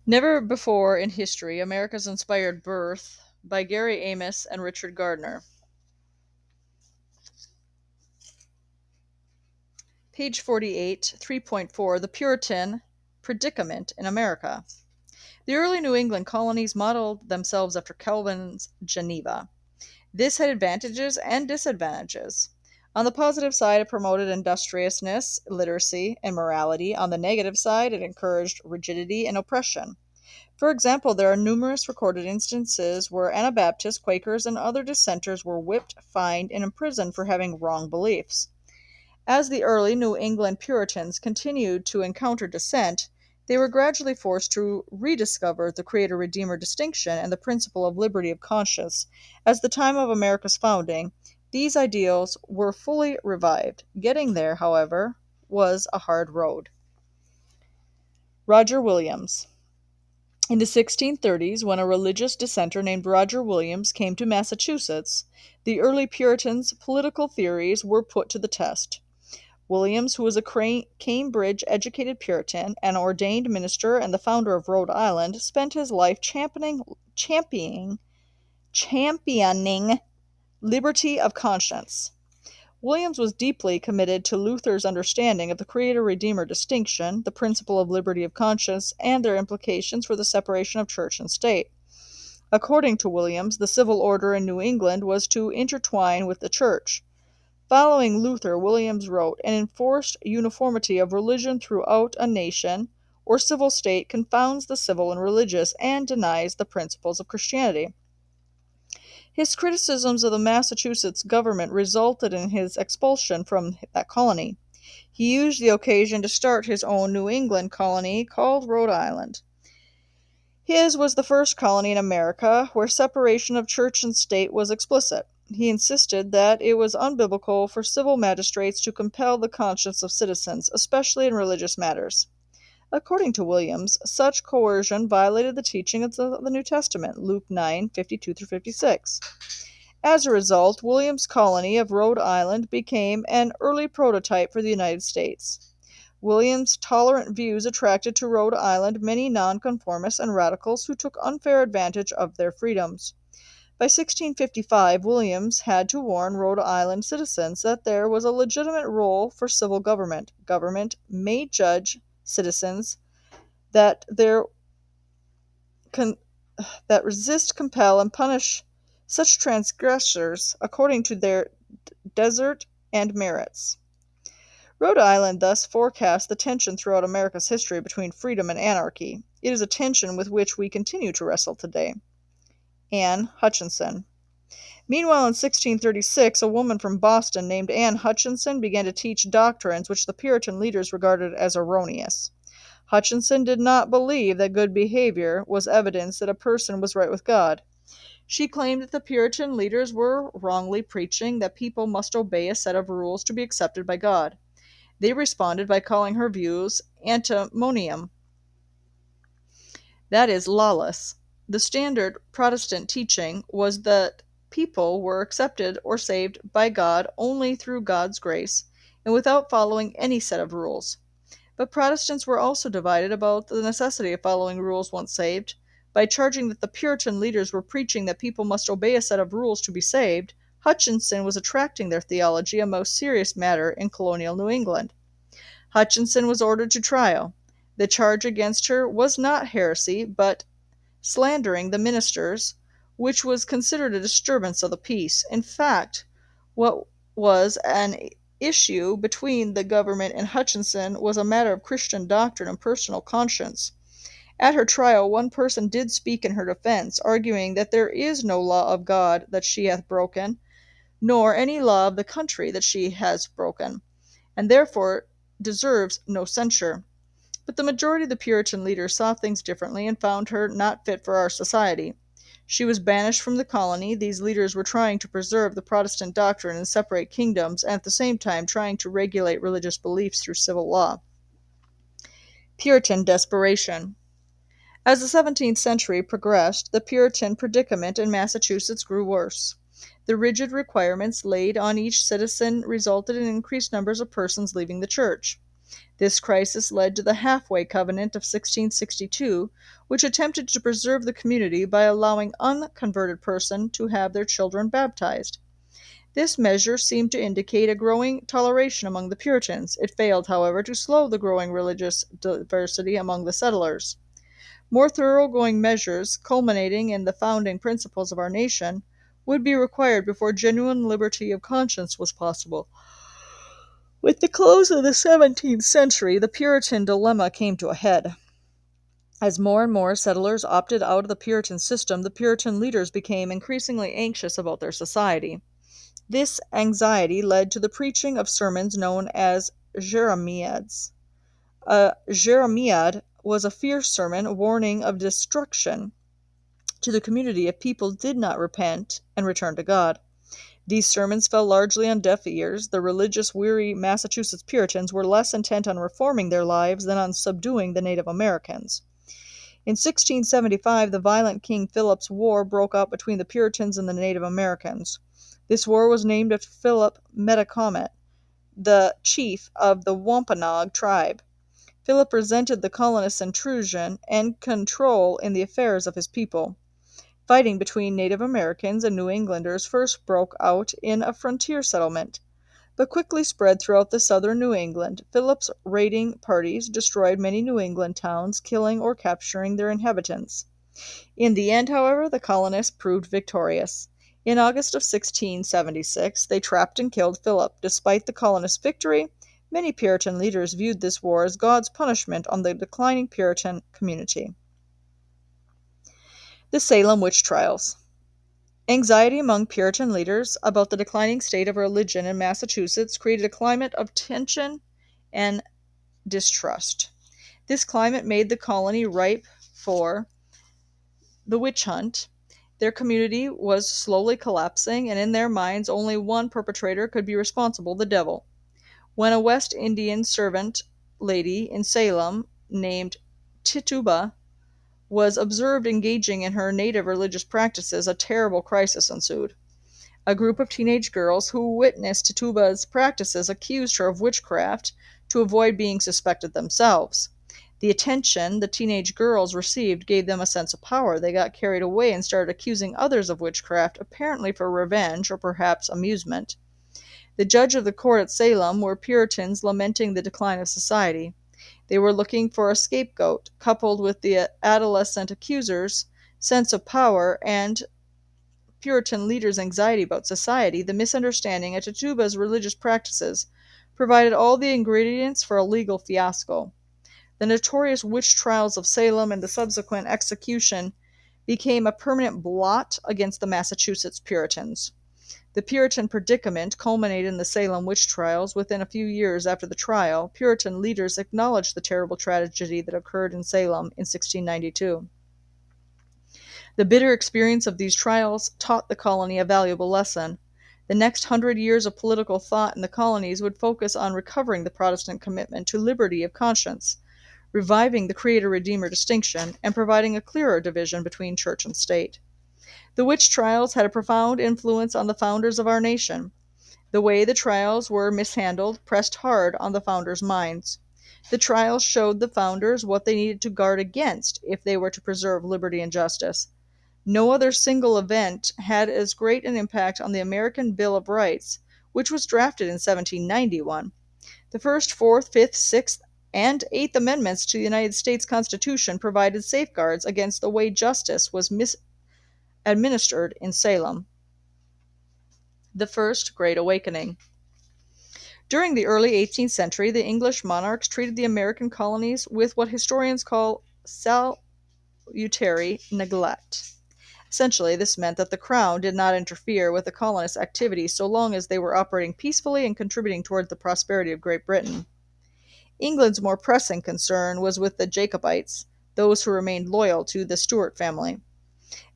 Never before in history, America's inspired birth by Gary Amos and Richard Gardner. Page 48, 3.4 The Puritan Predicament in America. The early New England colonies modeled themselves after Calvin's Geneva. This had advantages and disadvantages. On the positive side, it promoted industriousness, literacy, and morality. On the negative side, it encouraged rigidity and oppression. For example, there are numerous recorded instances where Anabaptists, Quakers, and other dissenters were whipped, fined, and imprisoned for having wrong beliefs. As the early New England Puritans continued to encounter dissent, they were gradually forced to rediscover the Creator Redeemer distinction and the principle of liberty of conscience. As the time of America's founding, these ideals were fully revived. Getting there, however, was a hard road. Roger Williams. In the 1630s, when a religious dissenter named Roger Williams came to Massachusetts, the early Puritans' political theories were put to the test. Williams, who was a Cambridge educated Puritan, an ordained minister, and the founder of Rhode Island, spent his life championing liberty of conscience. Williams was deeply committed to Luther's understanding of the Creator Redeemer distinction, the principle of liberty of conscience, and their implications for the separation of church and state. According to Williams, the civil order in New England was to intertwine with the church. Following Luther, Williams wrote, an enforced uniformity of religion throughout a nation or civil state confounds the civil and religious and denies the principles of Christianity. His criticisms of the Massachusetts government resulted in his expulsion from that colony. He used the occasion to start his own New England colony called Rhode Island. His was the first colony in America where separation of church and state was explicit. He insisted that it was unbiblical for civil magistrates to compel the conscience of citizens, especially in religious matters. According to Williams, such coercion violated the teaching of the New Testament, Luke 9:52-56. As a result, Williams' colony of Rhode Island became an early prototype for the United States. Williams' tolerant views attracted to Rhode Island many nonconformists and radicals who took unfair advantage of their freedoms. By 1655, Williams had to warn Rhode Island citizens that there was a legitimate role for civil government. Government may judge citizens that that resist, compel, and punish such transgressors according to their desert and merits. Rhode Island thus forecast the tension throughout America's history between freedom and anarchy. It is a tension with which we continue to wrestle today. Anne Hutchinson. Meanwhile, in 1636, a woman from Boston named Anne Hutchinson began to teach doctrines which the Puritan leaders regarded as erroneous. Hutchinson did not believe that good behavior was evidence that a person was right with God. She claimed that the Puritan leaders were wrongly preaching that people must obey a set of rules to be accepted by God. They responded by calling her views antinomian, that is, lawless. The standard Protestant teaching was that people were accepted or saved by God only through God's grace and without following any set of rules. But Protestants were also divided about the necessity of following rules once saved. By charging that the Puritan leaders were preaching that people must obey a set of rules to be saved, Hutchinson was attracting their theology, a most serious matter in colonial New England. Hutchinson was ordered to trial. The charge against her was not heresy, but slandering the ministers, which was considered a disturbance of the peace. In fact, what was an issue between the government and Hutchinson was a matter of Christian doctrine and personal conscience. At her trial, one person did speak in her defense, arguing that there is no law of God that she hath broken, nor any law of the country that she has broken, and therefore deserves no censure. But the majority of the Puritan leaders saw things differently and found her not fit for our society. She was banished from the colony. These leaders were trying to preserve the Protestant doctrine and separate kingdoms, and at the same time trying to regulate religious beliefs through civil law. Puritan desperation. As the 17th century progressed, the Puritan predicament in Massachusetts grew worse. The rigid requirements laid on each citizen resulted in increased numbers of persons leaving the church. This crisis led to the Halfway Covenant of 1662, which attempted to preserve the community by allowing unconverted persons to have their children baptized. This measure seemed to indicate a growing toleration among the Puritans. It failed, however, to slow the growing religious diversity among the settlers. More thoroughgoing measures, culminating in the founding principles of our nation, would be required before genuine liberty of conscience was possible. With the close of the 17th century, the Puritan dilemma came to a head. As more and more settlers opted out of the Puritan system, the Puritan leaders became increasingly anxious about their society. This anxiety led to the preaching of sermons known as Jeremiads. A Jeremiad was a fierce sermon warning of destruction to the community if people did not repent and return to God. These sermons fell largely on deaf ears. The religious, weary Massachusetts Puritans were less intent on reforming their lives than on subduing the Native Americans. In 1675, the violent King Philip's War broke out between the Puritans and the Native Americans. This war was named after Philip Metacomet, the chief of the Wampanoag tribe. Philip resented the colonists' intrusion and control in the affairs of his people. Fighting between Native Americans and New Englanders first broke out in a frontier settlement, but quickly spread throughout the southern New England. Philip's raiding parties destroyed many New England towns, killing or capturing their inhabitants. In the end, however, the colonists proved victorious. In August of 1676, they trapped and killed Philip. Despite the colonists' victory, many Puritan leaders viewed this war as God's punishment on the declining Puritan community. The Salem Witch Trials. Anxiety among Puritan leaders about the declining state of religion in Massachusetts created a climate of tension and distrust. This climate made the colony ripe for the witch hunt. Their community was slowly collapsing, and in their minds only one perpetrator could be responsible: the devil. When a West Indian servant lady in Salem, named Tituba, was observed engaging in her native religious practices, a terrible crisis ensued. A group of teenage girls who witnessed Tituba's practices accused her of witchcraft to avoid being suspected themselves. The attention the teenage girls received gave them a sense of power. They got carried away and started accusing others of witchcraft, apparently for revenge or perhaps amusement. The judge of the court at Salem were Puritans lamenting the decline of society. They were looking for a scapegoat, coupled with the adolescent accusers' sense of power and Puritan leaders' anxiety about society. The misunderstanding of Tituba's religious practices provided all the ingredients for a legal fiasco. The notorious witch trials of Salem and the subsequent execution became a permanent blot against the Massachusetts Puritans. The Puritan predicament culminated in the Salem witch trials. Within a few years after the trial, Puritan leaders acknowledged the terrible tragedy that occurred in Salem in 1692. The bitter experience of these trials taught the colony a valuable lesson. The next 100 years of political thought in the colonies would focus on recovering the Protestant commitment to liberty of conscience, reviving the Creator-Redeemer distinction, and providing a clearer division between church and state. The witch trials had a profound influence on the founders of our nation. The way the trials were mishandled pressed hard on the founders' minds. The trials showed the founders what they needed to guard against if they were to preserve liberty and justice. No other single event had as great an impact on the American Bill of Rights, which was drafted in 1791. The First, Fourth, Fifth, Sixth, and Eighth Amendments to the United States Constitution provided safeguards against the way justice was administered in Salem. The First Great Awakening. During the early 18th century, the English monarchs treated the American colonies with what historians call salutary neglect. Essentially, this meant that the Crown did not interfere with the colonists' activities so long as they were operating peacefully and contributing toward the prosperity of Great Britain. England's more pressing concern was with the Jacobites, those who remained loyal to the Stuart family.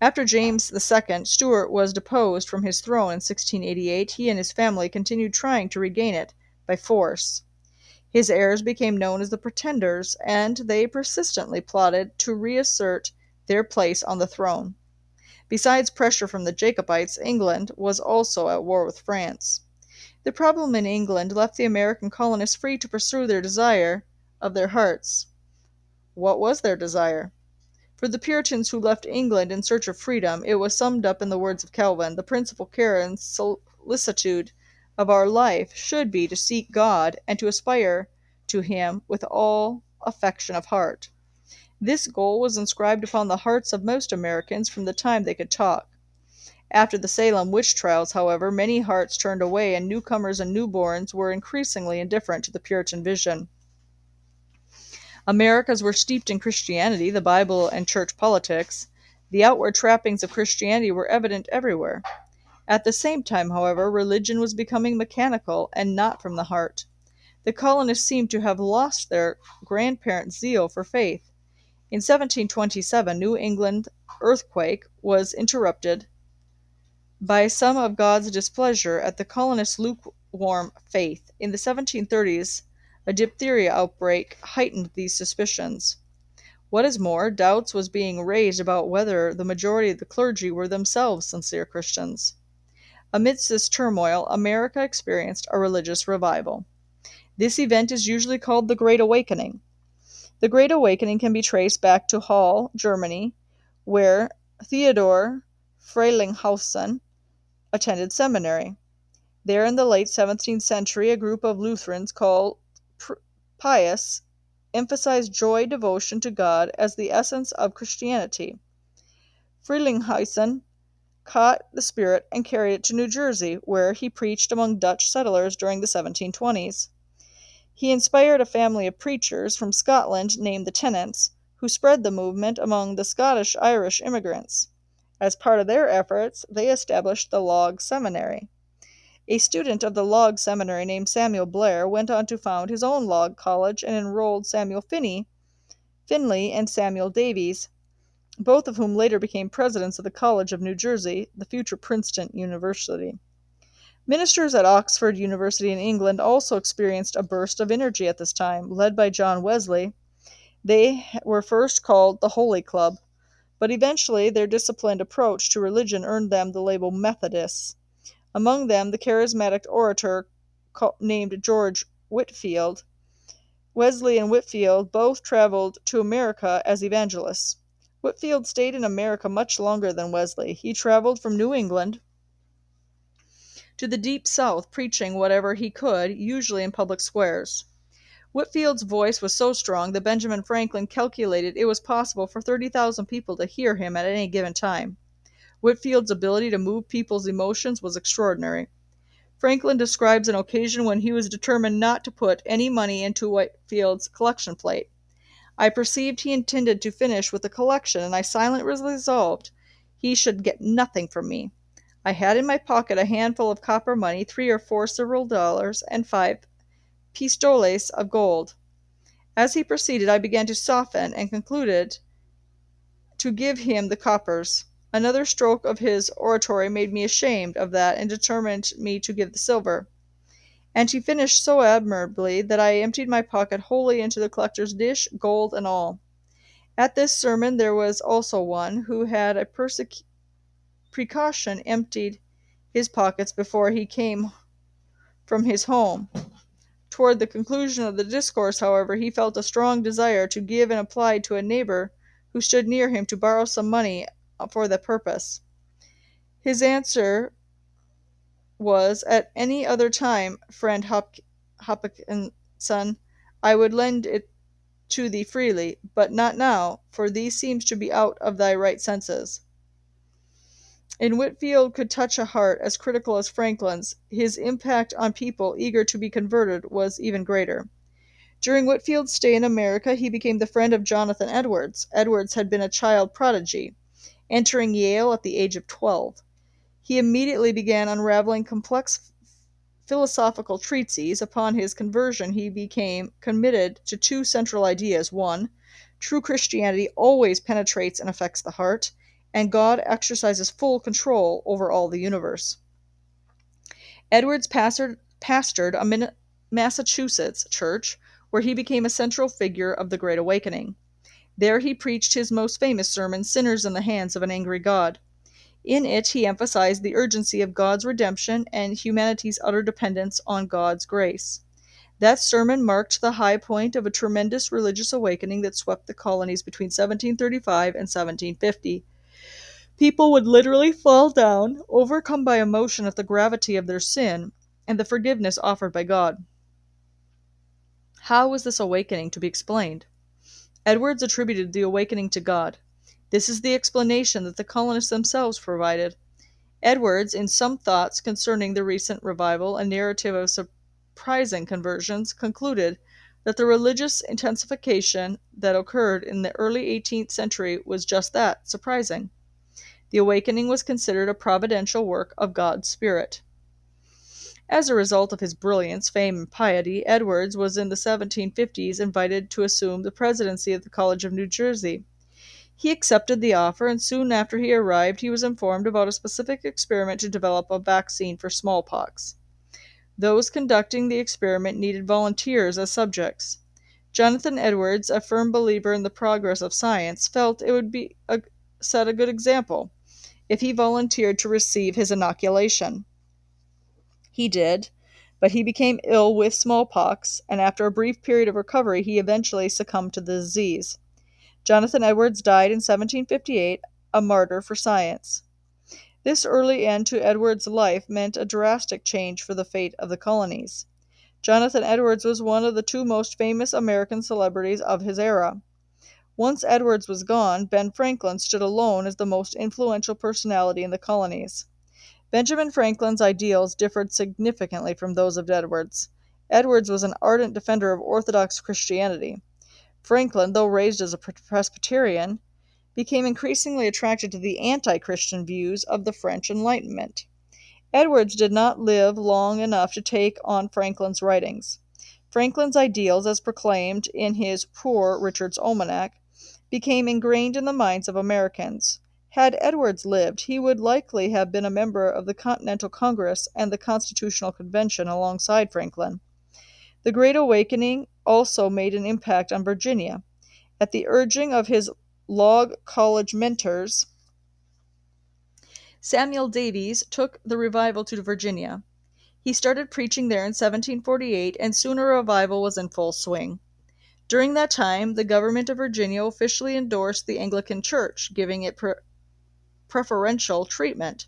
After James II Stuart was deposed from his throne in 1688, he and his family continued trying to regain it by force. His heirs became known as the Pretenders, and they persistently plotted to reassert their place on the throne. Besides pressure from the Jacobites, England was also at war with France. The problem in England left the American colonists free to pursue their desire of their hearts. What was their desire? For the Puritans who left England in search of freedom, it was summed up in the words of Calvin: the principal care and solicitude of our life should be to seek God and to aspire to Him with all affection of heart. This goal was inscribed upon the hearts of most Americans from the time they could talk. After the Salem witch trials, however, many hearts turned away, and newcomers and newborns were increasingly indifferent to the Puritan vision. Americans were steeped in Christianity, the Bible, and church politics. The outward trappings of Christianity were evident everywhere. At the same time, however, religion was becoming mechanical and not from the heart. The colonists seemed to have lost their grandparents' zeal for faith. In 1727, New England earthquake was interrupted by some of God's displeasure at the colonists' lukewarm faith. In the 1730s, a diphtheria outbreak heightened these suspicions. What is more, doubts was being raised about whether the majority of the clergy were themselves sincere Christians. Amidst this turmoil, America experienced a religious revival. This event is usually called the Great Awakening. The Great Awakening can be traced back to Halle, Germany, where Theodor Frelinghuysen attended seminary. There, in the late 17th century, a group of Lutherans called Pious emphasized joy, devotion to God as the essence of Christianity. Frelinghuysen caught the spirit and carried it to New Jersey, where he preached among Dutch settlers during the 1720s. He inspired a family of preachers from Scotland named the Tennants, who spread the movement among the Scottish-Irish immigrants. As part of their efforts, they established the Log Seminary. A student of the Log Seminary named Samuel Blair went on to found his own Log College and enrolled Samuel Finley and Samuel Davies, both of whom later became presidents of the College of New Jersey, the future Princeton University. Ministers at Oxford University in England also experienced a burst of energy at this time, led by John Wesley. They were first called the Holy Club, but eventually their disciplined approach to religion earned them the label Methodists. Among them, the charismatic orator named George Whitefield. Wesley and Whitefield both traveled to America as evangelists. Whitefield stayed in America much longer than Wesley. He traveled from New England to the deep South, preaching whatever he could, usually in public squares. Whitefield's voice was so strong that Benjamin Franklin calculated it was possible for 30,000 people to hear him at any given time. Whitefield's ability to move people's emotions was extraordinary. Franklin describes an occasion when he was determined not to put any money into Whitefield's collection plate. I perceived he intended to finish with the collection, and I silently resolved he should get nothing from me. I had in my pocket a handful of copper money, 3 or 4 silver dollars, and 5 pistoles of gold. As he proceeded, I began to soften, and concluded to give him the coppers. Another stroke of his oratory made me ashamed of that and determined me to give the silver. And he finished so admirably that I emptied my pocket wholly into the collector's dish, gold and all. At this sermon there was also one who had a precaution emptied his pockets before he came from his home. Toward the conclusion of the discourse, however, he felt a strong desire to give and applied to a neighbor who stood near him to borrow some money for the purpose. His answer was, "At any other time, friend Hopkinson, I would lend it to thee freely, but not now, for thee seems to be out of thy right senses." And Whitefield could touch a heart as critical as Franklin's. His impact on people eager to be converted was even greater. During Whitefield's stay in America, he became the friend of Jonathan Edwards. Edwards had been a child prodigy, entering Yale at the age of 12. He immediately began unraveling complex philosophical treatises. Upon his conversion, he became committed to 2 central ideas. 1. True Christianity always penetrates and affects the heart, and God exercises full control over all the universe. Edwards pastored a Massachusetts church, where he became a central figure of the Great Awakening. There he preached his most famous sermon, Sinners in the Hands of an Angry God. In it, he emphasized the urgency of God's redemption and humanity's utter dependence on God's grace. That sermon marked the high point of a tremendous religious awakening that swept the colonies between 1735 and 1750. People would literally fall down, overcome by emotion at the gravity of their sin and the forgiveness offered by God. How was this awakening to be explained? Edwards attributed the awakening to God. This is the explanation that the colonists themselves provided. Edwards, in Some Thoughts Concerning the Recent Revival, a narrative of surprising conversions, concluded that the religious intensification that occurred in the early 18th century was just that, surprising. The awakening was considered a providential work of God's Spirit. As a result of his brilliance, fame, and piety, Edwards was in the 1750s invited to assume the presidency of the College of New Jersey. He accepted the offer, and soon after he arrived, he was informed about a specific experiment to develop a vaccine for smallpox. Those conducting the experiment needed volunteers as subjects. Jonathan Edwards, a firm believer in the progress of science, felt it would set a good example if he volunteered to receive his inoculation. He did, but he became ill with smallpox, and after a brief period of recovery, he eventually succumbed to the disease. Jonathan Edwards died in 1758, a martyr for science. This early end to Edwards' life meant a drastic change for the fate of the colonies. Jonathan Edwards was one of the two most famous American celebrities of his era. Once Edwards was gone, Ben Franklin stood alone as the most influential personality in the colonies. Benjamin Franklin's ideals differed significantly from those of Edwards. Edwards was an ardent defender of Orthodox Christianity. Franklin, though raised as a Presbyterian, became increasingly attracted to the anti-Christian views of the French Enlightenment. Edwards did not live long enough to take on Franklin's writings. Franklin's ideals, as proclaimed in his Poor Richard's Almanac, became ingrained in the minds of Americans. Had Edwards lived, he would likely have been a member of the Continental Congress and the Constitutional Convention alongside Franklin. The Great Awakening also made an impact on Virginia. At the urging of his Log College mentors, Samuel Davies took the revival to Virginia. He started preaching there in 1748, and soon a revival was in full swing. During that time, the government of Virginia officially endorsed the Anglican Church, giving it preferential treatment,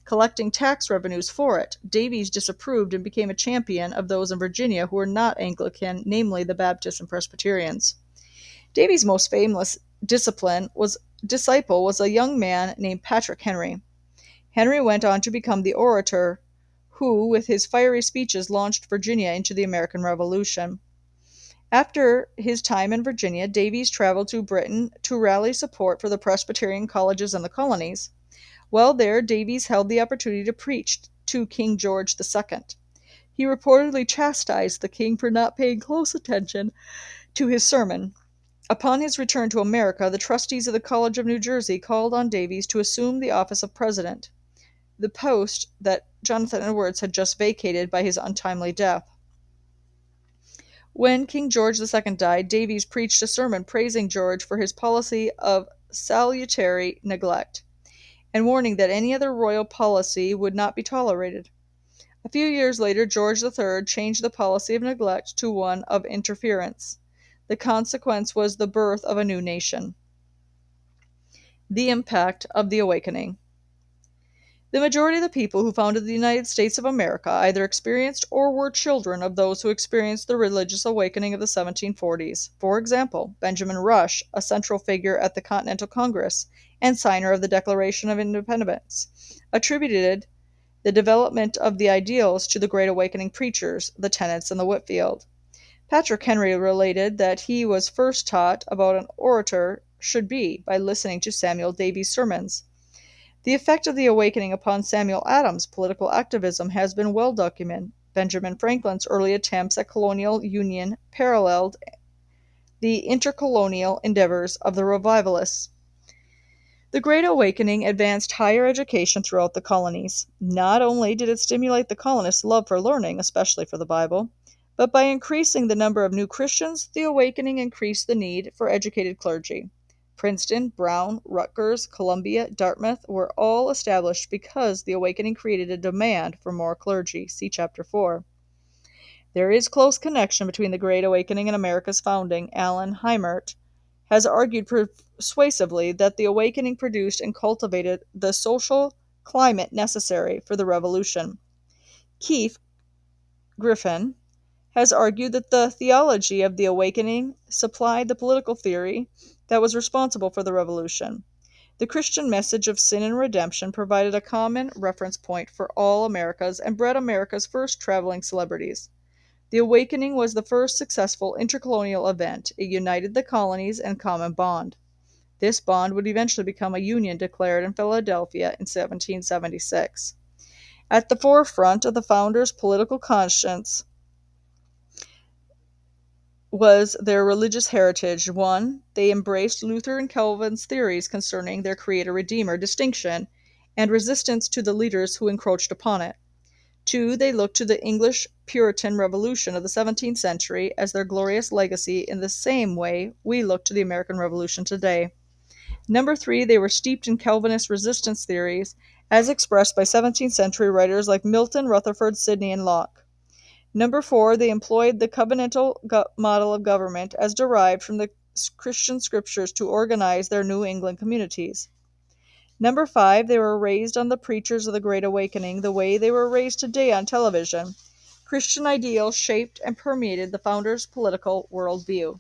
collecting tax revenues for it. Davies disapproved and became a champion of those in Virginia who were not Anglican, namely the Baptists and Presbyterians. Davies' most famous disciple was a young man named Patrick Henry. Henry went on to become the orator who, with his fiery speeches, launched Virginia into the American Revolution. After his time in Virginia, Davies traveled to Britain to rally support for the Presbyterian colleges in the colonies. While there, Davies held the opportunity to preach to King George II. He reportedly chastised the king for not paying close attention to his sermon. Upon his return to America, the trustees of the College of New Jersey called on Davies to assume the office of president, the post that Jonathan Edwards had just vacated by his untimely death. When King George II died, Davies preached a sermon praising George for his policy of salutary neglect, and warning that any other royal policy would not be tolerated. A few years later, George III changed the policy of neglect to one of interference. The consequence was the birth of a new nation. The impact of the awakening. The majority of the people who founded the United States of America either experienced or were children of those who experienced the religious awakening of the 1740s. For example, Benjamin Rush, a central figure at the Continental Congress and signer of the Declaration of Independence, attributed the development of the ideals to the Great Awakening preachers, the Tennants and the Whitefield. Patrick Henry related that he was first taught about an orator should be by listening to Samuel Davies' sermons. The effect of the awakening upon Samuel Adams' political activism has been well documented. Benjamin Franklin's early attempts at colonial union paralleled the intercolonial endeavors of the revivalists. The Great Awakening advanced higher education throughout the colonies. Not only did it stimulate the colonists' love for learning, especially for the Bible, but by increasing the number of new Christians, the awakening increased the need for educated clergy. Princeton, Brown, Rutgers, Columbia, Dartmouth were all established because the awakening created a demand for more clergy. See Chapter 4. There is close connection between the Great Awakening and America's founding. Alan Heimert has argued persuasively that the awakening produced and cultivated the social climate necessary for the revolution. Keith Griffin has argued that the theology of the awakening supplied the political theory that was responsible for the revolution. The Christian message of sin and redemption provided a common reference point for all Americas and bred America's first traveling celebrities. The awakening was the first successful intercolonial event. It united the colonies in a common bond. This bond would eventually become a union declared in Philadelphia in 1776. At the forefront of the founders' political conscience was their religious heritage. 1. They embraced Luther and Calvin's theories concerning their Creator-Redeemer distinction and resistance to the leaders who encroached upon it. 2. They looked to the English Puritan Revolution of the 17th century as their glorious legacy in the same way we look to the American Revolution today. 3. They were steeped in Calvinist resistance theories as expressed by 17th century writers like Milton, Rutherford, Sidney, and Locke. 4. They employed the covenantal model of government as derived from the Christian scriptures to organize their New England communities. 5. They were raised on the preachers of the Great Awakening the way they were raised today on television. Christian ideals shaped and permeated the founders' political worldview.